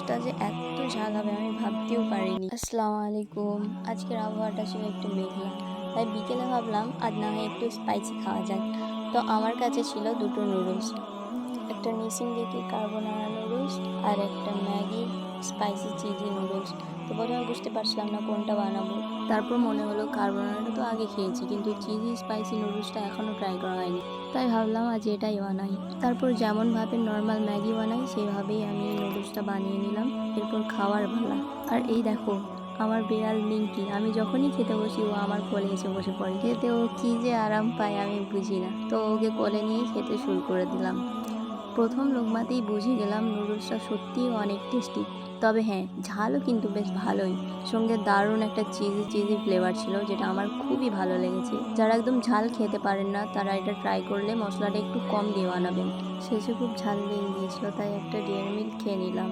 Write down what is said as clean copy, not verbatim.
নুডলসটা যে এত ঝাল হবে আমি ভাবতেও পারিনি। আসসালামু আলাইকুম। আজকের আবহাওয়াটা ছিল একটু মেঘলা, তাই বিকেলে ভাবলাম আজ না হয় একটু স্পাইসি খাওয়া যাক। তো আমার কাছে ছিল দুটো নুডলস, একটা নিসিন দেখি কার্বোনারা নুডলস আর একটা ম্যাগি স্পাইসি চিজি নুডলস। তো প্রথমে বুঝতে পারছিলাম না কোনটা বানাবো, তারপর মনে হলো কার্বোনারাটা তো আগে খেয়েছি, কিন্তু চিজি স্পাইসি নুডলসটা এখনও ট্রাই করা হয়নি, তাই ভাবলাম আজ এটাই বানাই। তারপর যেমনভাবে নর্মাল ম্যাগি বানাই সেইভাবেই আমি নুডলসটা বানিয়ে নিলাম। এরপর খাওয়ার পালা। আর এই দেখো আমার বিড়াল মিঙ্কি, আমি যখনই খেতে বসি ও আমার কোলে এসে বসে পড়ে। খেতে ও কী যে আরাম পায় আমি বুঝি না, তো ওকে কোলে নিয়েই খেতে শুরু করে দিলাম। প্রথম লোকমাতেই বুঝে গেলাম নুডলসটা সত্যিই অনেক টেস্টি। তবে হ্যাঁ, ঝালও কিন্তু বেশ ভালোই, সঙ্গে দারুণ একটা চিজি চিজি ফ্লেভার ছিল, যেটা আমার খুবই ভালো লেগেছে। যারা একদম ঝাল খেতে পারেন না তারা এটা ট্রাই করলে মশলাটা একটু কম দিয়ে বানাবেন। শেষে খুব ঝাল লেগে গিয়েছিল, তাই একটা ডেয়ারি মিল্ক খেয়ে নিলাম।